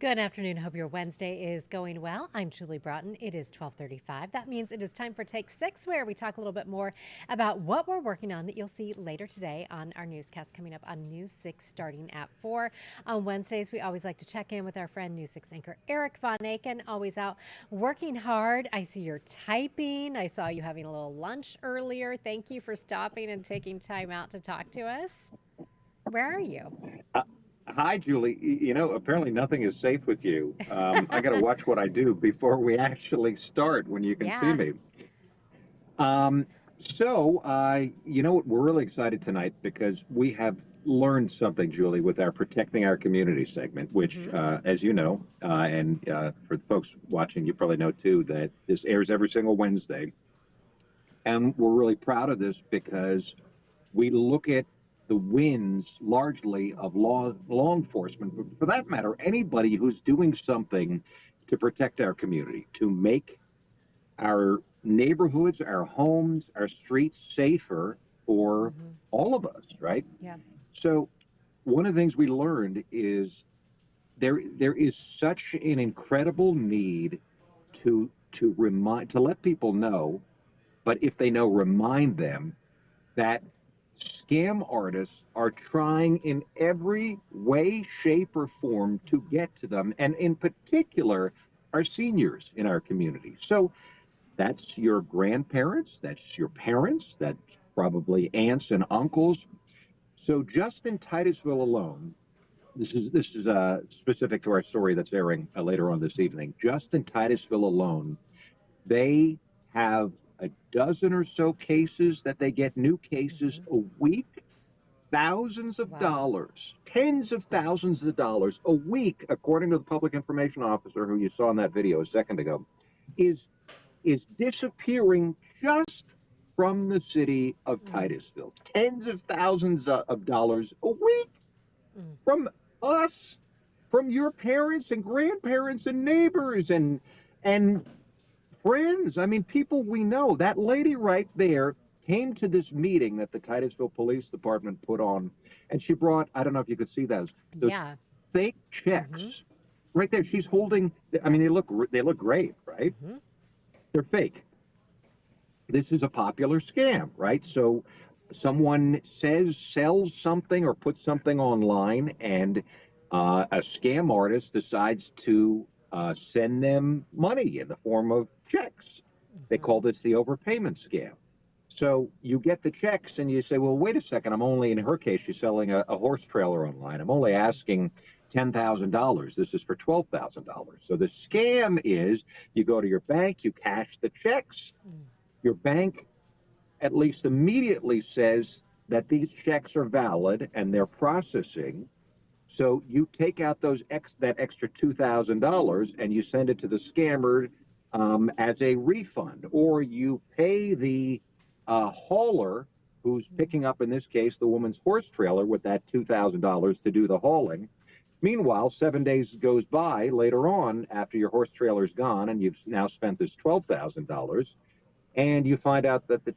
Good afternoon. Hope your Wednesday is going well. I'm Julie Broughton. It is 12:35. That means it is time for Take 6, where we talk a little bit more about what we're working on that you'll see later today on our newscast coming up on News 6 starting at 4. On Wednesdays, we always like to check in with our friend News 6 anchor Erik von Ancken, always out working hard. I see you're typing. I saw you having a little lunch earlier. Thank you for stopping and taking time out to talk to us. Where are you? Uh, Hi, Julie. Apparently nothing is safe with you. I got to watch what I do before we actually start when you can see Yeah. me. You know what? We're really excited tonight because we have learned something, Julie, with our Protecting Our Community segment, which, hmm as you know, and for the folks watching, you probably know too, that this airs every single Wednesday. And we're really proud of this because we look at the wins largely of law enforcement, but for that matter, anybody who's doing something to protect our community, to make our neighborhoods, our homes, our streets safer for hmm all of us, right? Yeah. So one of the things we learned is there is such an incredible need to let people know, but if they know, remind them that scam artists are trying in every way, shape, or form to get to them, and in particular, our seniors in our community. So that's your grandparents, that's your parents, that's probably aunts and uncles. So just in Titusville alone, this is specific to our story that's airing later on this evening. Just in Titusville alone, they have a dozen or so cases that they get new cases hmm a week, thousands of Wow. dollars, tens of thousands of dollars a week, according to the public information officer who you saw in that video a second ago, is is disappearing just from the city of Mm, Titusville. Tens of thousands of dollars a week mm, from us, from your parents and grandparents and neighbors and friends. I mean, people we know. That lady right there came to this meeting that the Titusville Police Department put on, and she brought, I don't know if you could see those yeah. fake hmm checks right there. She's holding, I Yeah. mean, they look great, right? hmm They're fake. This is a popular scam, right? So someone sells something or puts something online, and a scam artist decides to send them money in the form of checks. They call hmm this the overpayment scam. So you get the checks and you say, well, wait a second, I'm only, in her case, she's selling a horse trailer online. I'm only asking $10,000. This is for $12,000. So the scam is you go to your bank, you cash the checks. mm Your bank at least immediately says that these checks are valid and they're processing. So you take out that extra $2,000 and you send it to the scammer as a refund, or you pay the hauler who's mm. picking up, in this case, the woman's horse trailer with that $2,000 to do the hauling. Meanwhile, 7 days goes by later on after your horse trailer's gone and you've now spent this $12,000, and you find out that the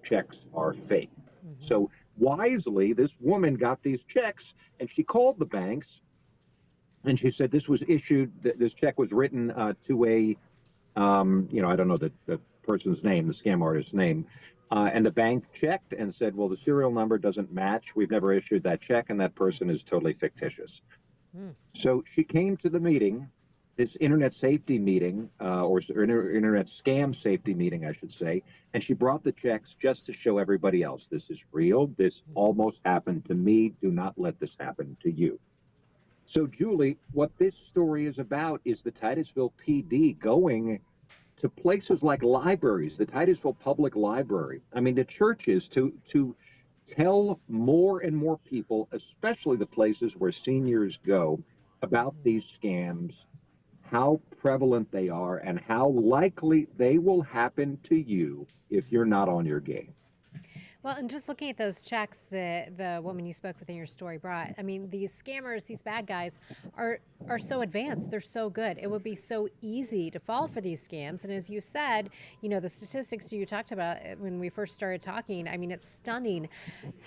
checks are fake. hmm So wisely, this woman got these checks, and she called the banks, and she said this was issued. This check was written to a, I don't know the person's name, the scam artist's name, and the bank checked and said, well, the serial number doesn't match. We've never issued that check, and that person is totally fictitious. Mm. So she came to the meeting, this internet safety meeting, or internet scam safety meeting, I should say, and she brought the checks just to show everybody else this is real. This hmm almost happened to me. Do not let this happen to you. So, Julie, what this story is about is the Titusville PD going to places like libraries, the Titusville Public Library. I mean, the churches to tell more and more people, especially the places where seniors go, about hmm these scams, how prevalent they are, and how likely they will happen to you if you're not on your game. Well, and just looking at those checks that the woman you spoke with in your story brought, I mean, these scammers, these bad guys are so advanced. They're so good. It would be so easy to fall for these scams. And as you said, the statistics you talked about when we first started talking, I mean, it's stunning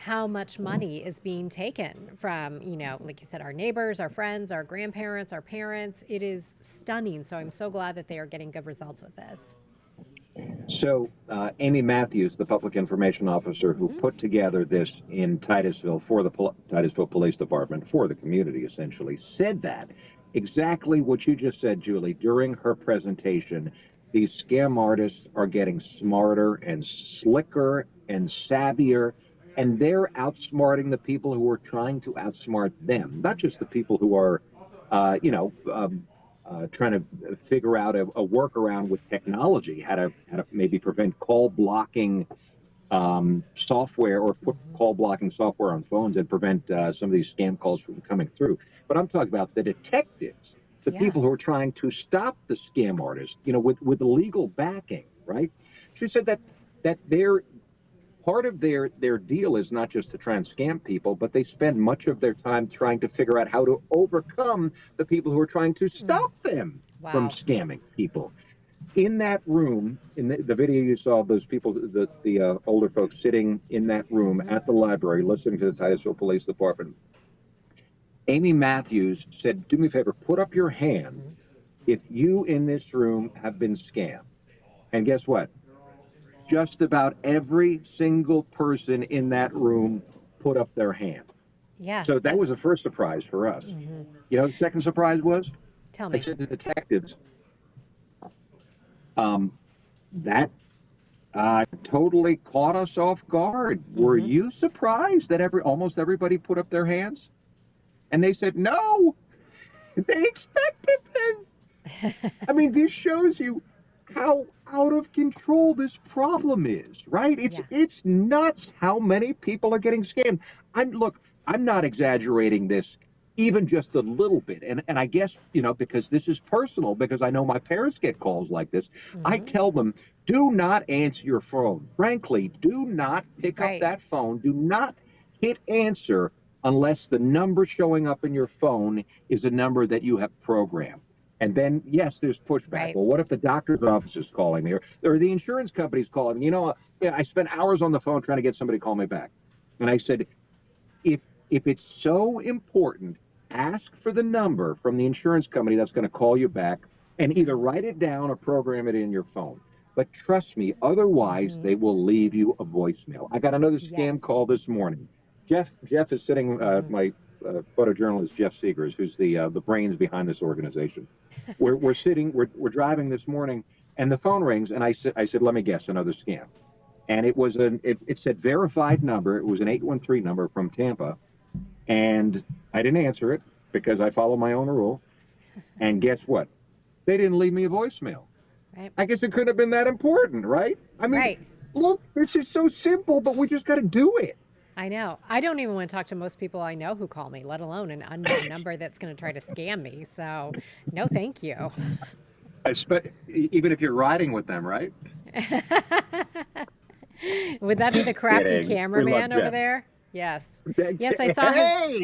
how much money is being taken from, like you said, our neighbors, our friends, our grandparents, our parents. It is stunning. So I'm so glad that they are getting good results with this. So, Amy Matthews, the public information officer who Hmm. put together this in Titusville for the Titusville Police Department, for the community essentially, said that exactly what you just said, Julie, during her presentation. These scam artists are getting smarter and slicker and savvier, and they're outsmarting the people who are trying to outsmart them, not just the people who are, trying to figure out a workaround with technology, how to maybe prevent call blocking software, or put Hmm. call blocking software on phones and prevent some of these scam calls from coming through. But I'm talking about the detectives, the Yeah. people who are trying to stop the scam artists, with legal backing, right? She said that they're part of their deal is not just to try and scam people, but they spend much of their time trying to figure out how to overcome the people who are trying to Mm. stop them from Wow. scamming people. In that room, in the video you saw, those people, the older folks sitting in that room Hmm. at the library listening to the Titusville Police Department. Amy Matthews said, "Do me a favor, put up your hand Hmm. if you in this room have been scammed." And guess what? Just about every single person in that room put up their hand. Yeah, So that was the that's. first surprise for us. Hmm. The second surprise was, Tell I me. said to detectives, um, that totally caught us off guard. Were Hmm. you surprised that almost everybody put up their hands? And they said, no, they expected this. I mean, this shows you how out of control this problem is, right? It's Yeah. it's nuts how many people are getting scammed. I'm not exaggerating this even just a little bit. And I guess, because this is personal, because I know my parents get calls like this. I Hmm. tell them, do not answer your phone. Frankly, do not pick up Right. that phone. Do not hit answer unless the number showing up in your phone is a number that you have programmed. And then, yes, there's pushback. Right. Well, what if the doctor's office is calling me, or the insurance company's calling me? Yeah, I spent hours on the phone trying to get somebody to call me back. And I said, if if it's so important, ask for the number from the insurance company that's going to call you back, and either write it down or program it in your phone. But trust me, otherwise Hmm. they will leave you a voicemail. I got another scam Yes. call this morning. Jeff is sitting. Hmm. My photojournalist Jeff Seegers, who's the brains behind this organization. We're sitting. We're driving this morning, and the phone rings, and I said, let me guess, another scam. And it said verified number. It was an 813 number from Tampa, and I didn't answer it because I follow my own rule. And guess what? They didn't leave me a voicemail. Right. I guess it couldn't have been that important, right? I mean, Right. look, this is so simple, but we just got to do it. I know. I don't even want to talk to most people I know who call me, let alone an unknown number that's going to try to scam me. So, no, thank you. Even if you're riding with them, right? Would that be the crafty Kidding. We love cameraman over Jeff. there? Yes. Yes, I saw his.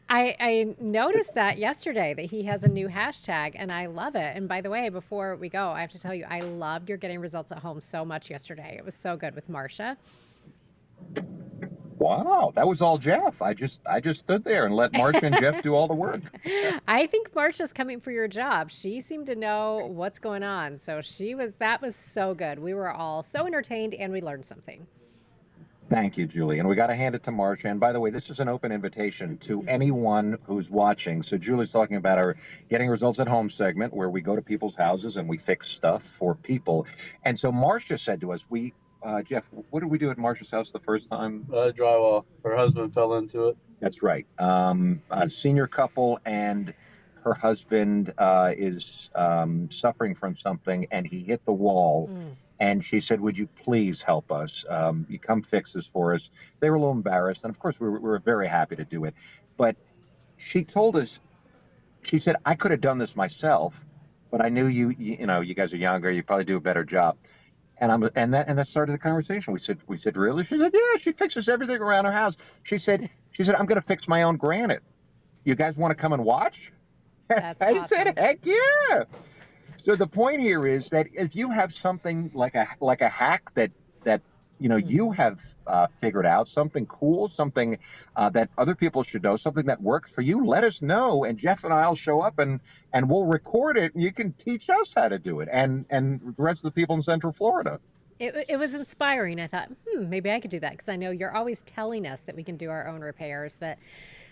Hey, I noticed that yesterday that he has a new hashtag and I love it. And by the way, before we go, I have to tell you, I loved your getting results at home so much yesterday. It was so good with Marcia. wow, that was all Jeff. I just stood there and let Marcia and Jeff do all the work. I think Marcia's coming for your job. She seemed to know what's going on. So that was so good. We were all so entertained and we learned something. Thank you, Julie. And we got to hand it to Marcia. And by the way, this is an open invitation to Hmm. anyone who's watching. So Julie's talking about our Getting Results at Home segment, where we go to people's houses and we fix stuff for people. And so Marcia said to us, Jeff, what did we do at Marcia's house the first time? Drywall. Her husband fell into it. That's right. A senior couple, and her husband is suffering from something, and he hit the wall. Mm. And she said, "Would you please help us? You come fix this for us." They were a little embarrassed, and of course, we were very happy to do it. But she told us, she said, "I could have done this myself, but I knew you guys are younger. You probably do a better job." And that started the conversation. We said, really? She said, yeah, she fixes everything around her house. She said, I'm going to fix my own granite. You guys want to come and watch? That's I said, awesome. heck yeah. So the point here is that if you have something like a hack that you Hmm. have figured out, something cool, something that other people should know, something that works for you, let us know, and Jeff and I'll show up and we'll record it, and you can teach us how to do it, and the rest of the people in Central Florida. It was inspiring. I thought, maybe I could do that because I know you're always telling us that we can do our own repairs, but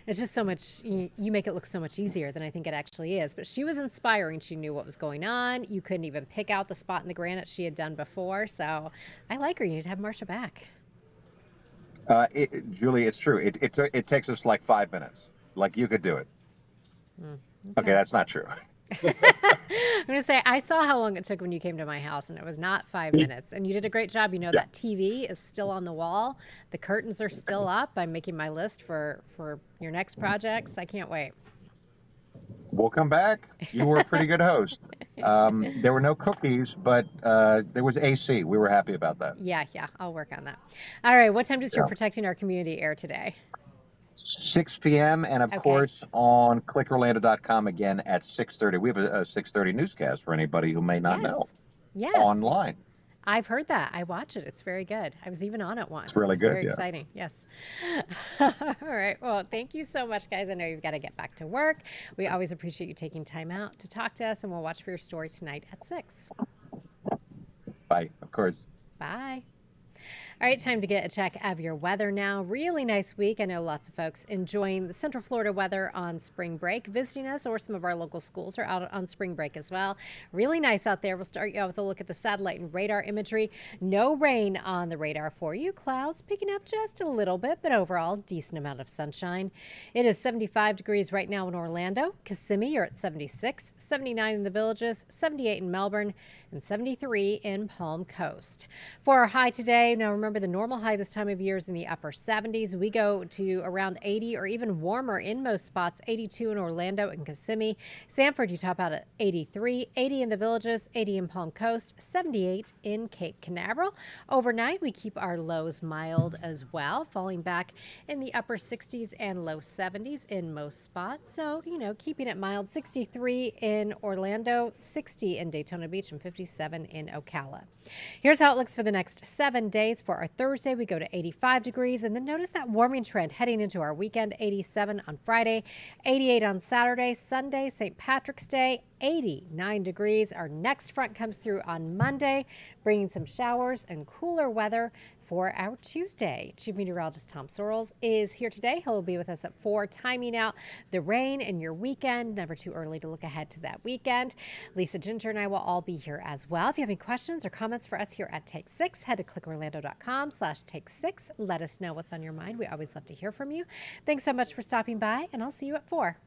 it's just so much, you make it look so much easier than I think it actually is. But she was inspiring. She knew what was going on. You couldn't even pick out the spot in the granite she had done before. So I like her. You need to have Marcia back. Julie, it's true. It takes us like 5 minutes. Like you could do it. Okay, Okay. that's not true. I'm going to say, I saw how long it took when you came to my house, and it was not 5 minutes. And you did a great job. You know, Yeah. that TV is still on the wall, the curtains are still up. I'm making my list for your next projects. I can't wait. We'll come back. You were a pretty good host. There were no cookies, but there was AC. We were happy about that. Yeah, yeah, I'll work on that. All right, what time does your Yeah. Protecting Our Community air today? 6 p.m. and of Okay. course on clickorlando.com again at 6:30. We have a 6:30 newscast for anybody who may not know Yes. Yes. online. I've heard that. I watch it. It's very good. I was even on it It's once. It really was good. very Yeah. exciting. Yes. All right. Well, thank you so much, guys. I know you've got to get back to work. We always appreciate you taking time out to talk to us, and we'll watch for your story tonight at 6. Bye. Of course. Bye. All right, time to get a check of your weather now. Really nice week. I know lots of folks enjoying the Central Florida weather on spring break, visiting us, or some of our local schools are out on spring break as well. Really nice out there. We'll start you out with a look at the satellite and radar imagery. No rain on the radar for you. Clouds picking up just a little bit, but overall, decent amount of sunshine. It is 75 degrees right now in Orlando. Kissimmee, you're at 76, 79 in the Villages, 78 in Melbourne, and 73 in Palm Coast. For our high today, now remember the normal high this time of year is in the upper 70s. We go to around 80 or even warmer in most spots, 82 in Orlando and Kissimmee. Sanford, you top out at 83, 80 in the Villages, 80 in Palm Coast, 78 in Cape Canaveral. Overnight, we keep our lows mild as well, falling back in the upper 60s and low 70s in most spots. So, keeping it mild, 63 in Orlando, 60 in Daytona Beach, and 57 in Ocala. Here's how it looks for the next 7 days. For our Thursday, we go to 85 degrees, and then notice that warming trend heading into our weekend. 87 on Friday, 88 on Saturday, Sunday, St. Patrick's Day, 89 degrees. Our next front comes through on Monday, bringing some showers and cooler weather for our Tuesday. Chief Meteorologist Tom Sorrells is here today. He'll be with us at 4, timing out the rain in your weekend. Never too early to look ahead to that weekend. Lisa Ginger and I will all be here as well. If you have any questions or comments for us here at Take 6, head to clickorlando.com/take6. Let us know what's on your mind. We always love to hear from you. Thanks so much for stopping by, and I'll see you at 4.